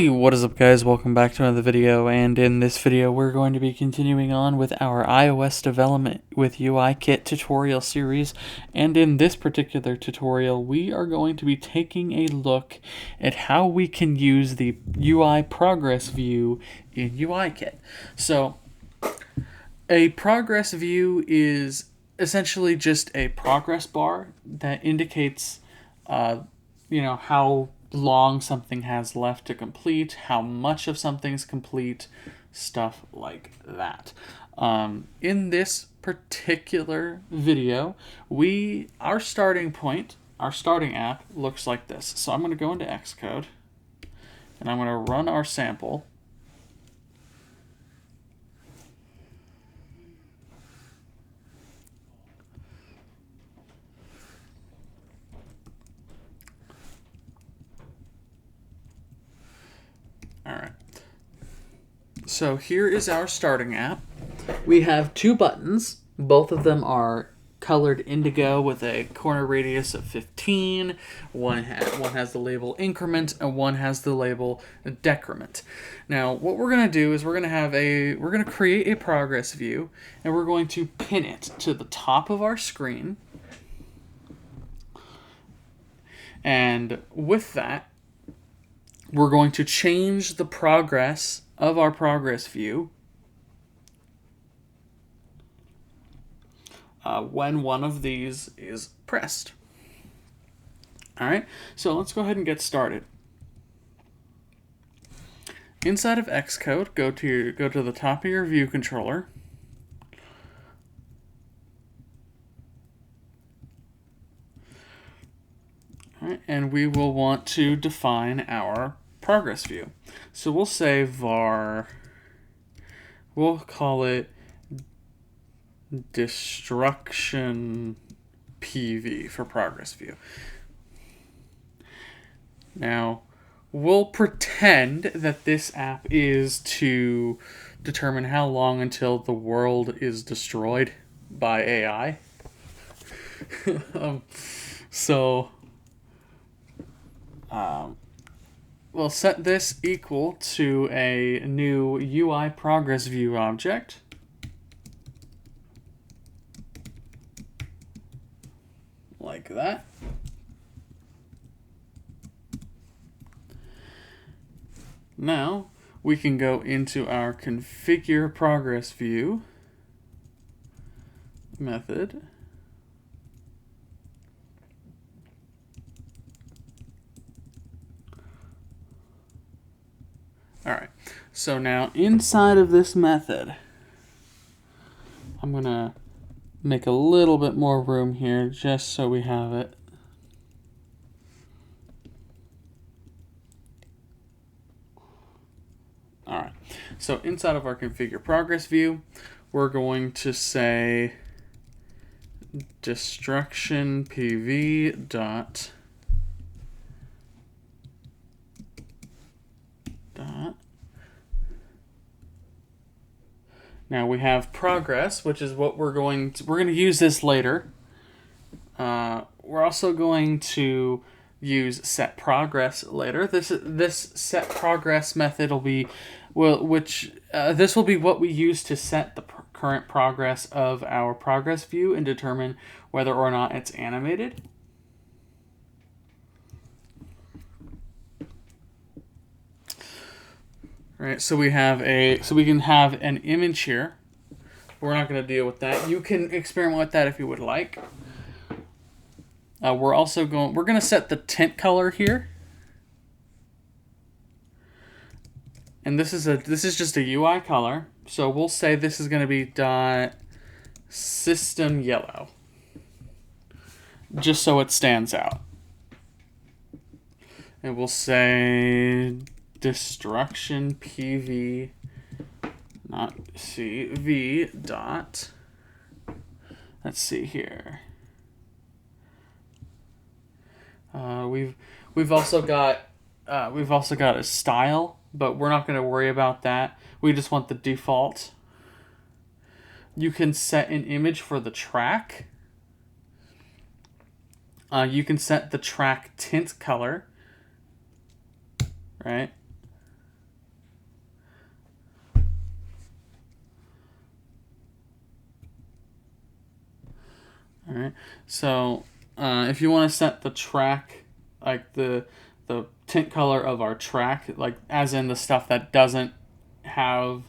Hey, what is up guys, welcome back to another video, and in this video we're going to be continuing on with our iOS development with UIKit tutorial series, and in this particular tutorial we are going to be taking a look at how we can use the UI progress view in UIKit. So a progress view is essentially just a progress bar that indicates how long something has left to complete, how much of something's complete, stuff like that. In this particular video, our starting app looks like this. So I'm going to go into Xcode, and I'm going to run our sample. Alright, so here is our starting app. We have two buttons. Both of them are colored indigo with a corner radius of 15. One has the label increment and one has the label decrement. Now what we're going to do is we're going to create a progress view, and we're going to pin it to the top of our screen. And with that, we're going to change the progress of our progress view when one of these is pressed. Alright, so let's go ahead and get started. Inside of Xcode, go to the top of your view controller. Alright, and we will want to define our progress view. So we'll say var, we'll call it destruction PV for progress view. Now, we'll pretend that this app is to determine how long until the world is destroyed by AI. We'll set this equal to a new UIProgressView object. Like that. Now we can go into our configureProgressView method. Alright, so now inside of this method, I'm going to make a little bit more room here just so we have it. Alright, so inside of our configure progress view, we're going to say destruction PV dot Now we have progress, which is what we're going to use this later. We're also going to use set progress later. This set progress method will be this will be what we use to set the current progress of our progress view and determine whether or not it's animated. Right, so we can have an image here. We're not going to deal with that. You can experiment with that if you would like. We're going to set the tint color here. And this is just a UI color. So we'll say this is going to be dot system yellow. Just so it stands out. And we'll say destruction PV, not CV dot. Let's see here. We've also got a style, but we're not going to worry about that. We just want the default. You can set an image for the track. You can set the track tint color. right? right. So if you want to set the track, like the tint color of our track, like as in the stuff that doesn't have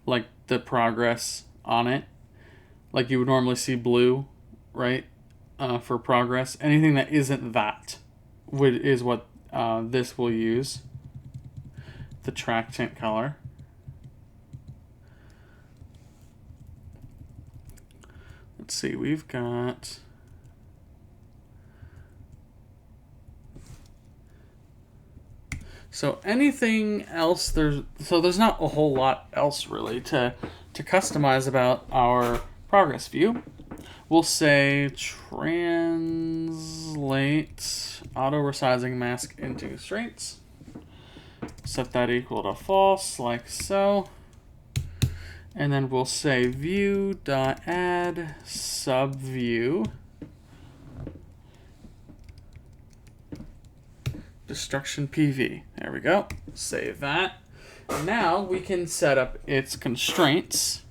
like the progress on it, like you would normally see blue, right? For progress. Anything that isn't that is what this will use. The track tint color. Let's see, we've got so anything else there's not a whole lot else really to customize about our progress view. We'll say translate auto resizing mask into constraints. Set that equal to false, like so. And then we'll say view.add subview destruction PV. There we go. Save that. Now we can set up its constraints.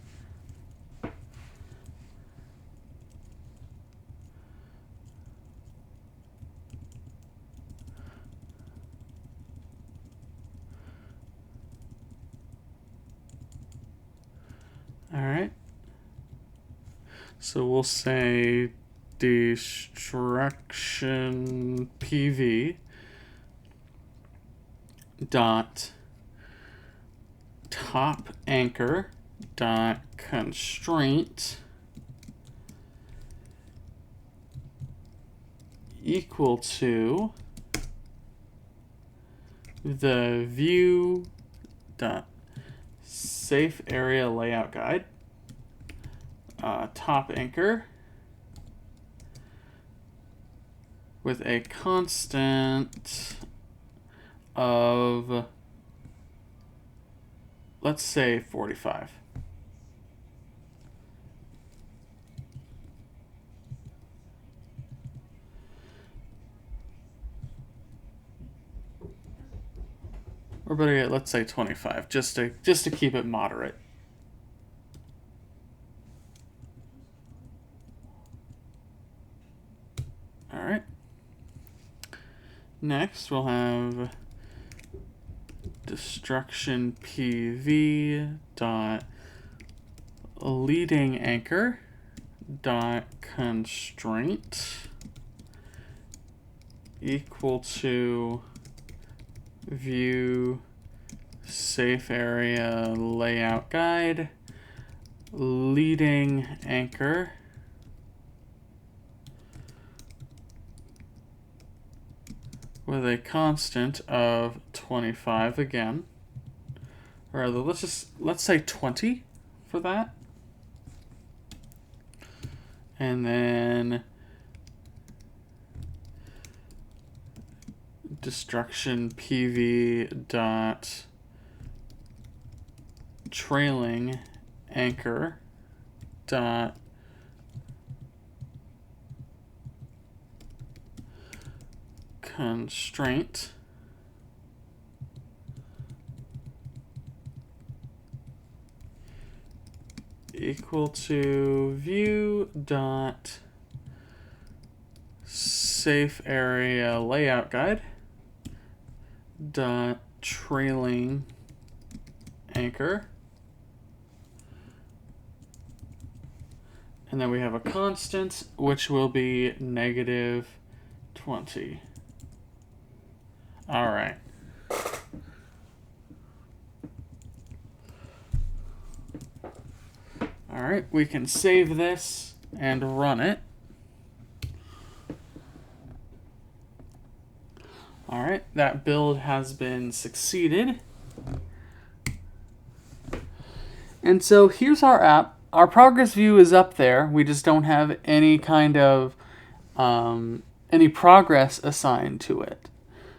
All right. So we'll say destruction PV dot top anchor dot constraint equal to the view dot safe area layout guide top anchor with a constant of, let's say, 45. Or better yet, let's say 25, just to keep it moderate. All right. Next, we'll have destruction PV dot leading anchor dot constraint equal to view safe area layout guide leading anchor with a constant of 25 again. Or rather, let's say 20 for that. And then destruction PV dot trailing anchor dot constraint equal to view dot safe area layout guide dot trailing anchor, and then we have a constant which will be negative 20. All right. All right, we can save this and run it. All right, that build has been succeeded. And so here's our app. Our progress view is up there. We just don't have any kind of any progress assigned to it.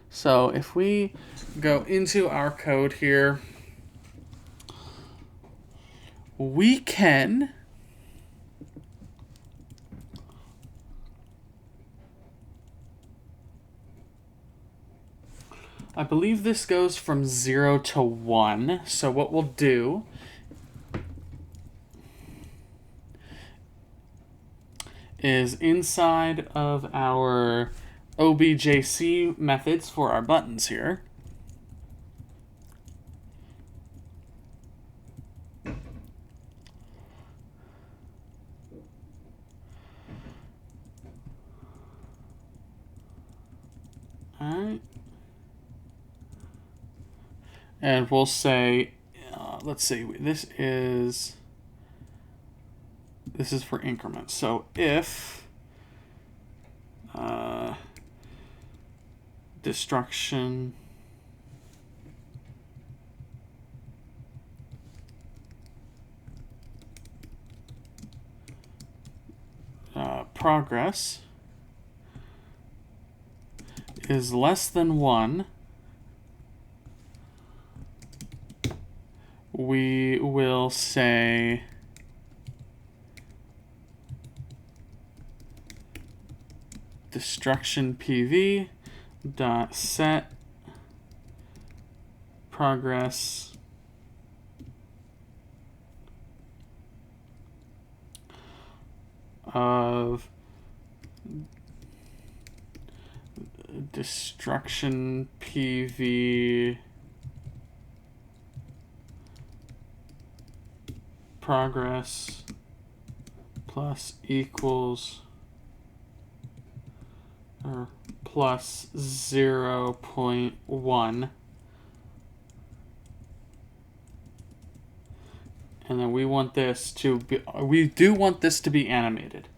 So if we go into our code here, we can I believe this goes from 0 to 1. So what we'll do is inside of our objc methods for our buttons here. Alright. And we'll say, let's see, this is for increments. So if destruction progress is less than 1, we will say destruction PV dot set progress of destruction PV progress plus equals or plus 0.1, and then we want this to be, we do want this to be animated.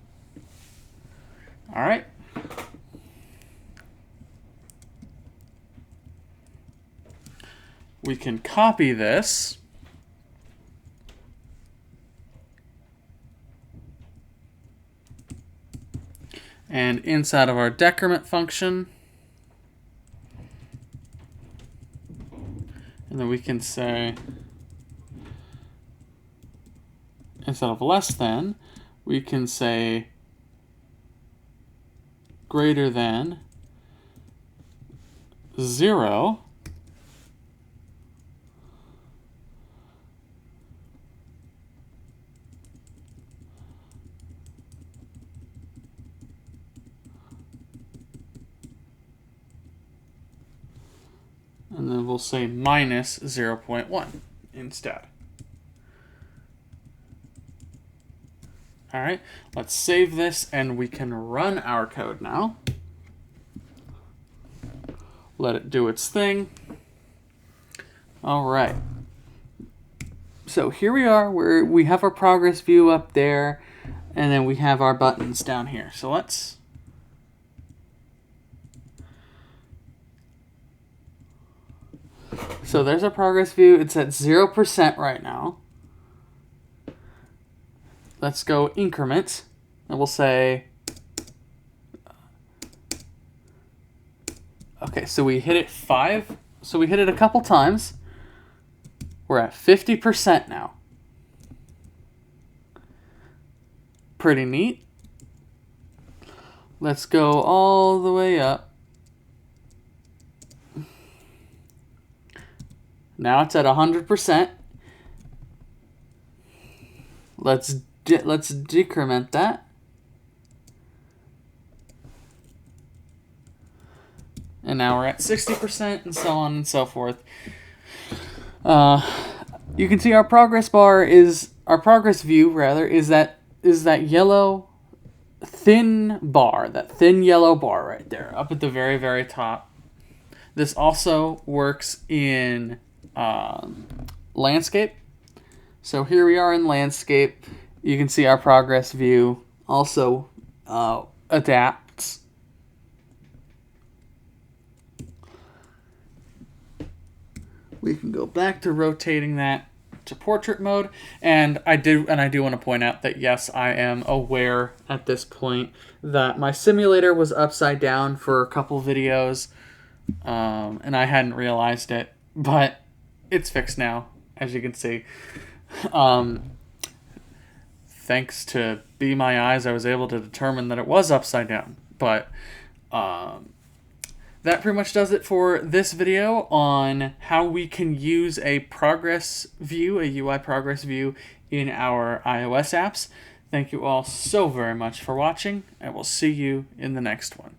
All right. We can copy this and inside of our decrement function, and then we can say, instead of less than, we can say greater than 0 . And then we'll say minus 0.1 instead. All right, let's save this and we can run our code now. Let it do its thing. All right. So here we are, where we have our progress view up there, and then we have our buttons down here. So let's So there's our progress view. It's at 0% right now. Let's go increment, and we'll say, okay, so we hit it 5. So we hit it a couple times. We're at 50% now. Pretty neat. Let's go all the way up. Now it's at 100%. Let's decrement that. And now we're at 60%, and so on and so forth. You can see our progress bar is, our progress view rather, is that yellow thin bar, that thin yellow bar right there, up at the very, very top. This also works in landscape. So here we are in landscape. You can see our progress view also adapts. We can go back to rotating that to portrait mode, and I do want to point out that yes, I am aware at this point that my simulator was upside down for a couple videos, and I hadn't realized it, but it's fixed now, as you can see. Thanks to Be My Eyes, I was able to determine that it was upside down. But that pretty much does it for this video on how we can use a progress view, a UI progress view, in our iOS apps. Thank you all so very much for watching, and we'll see you in the next one.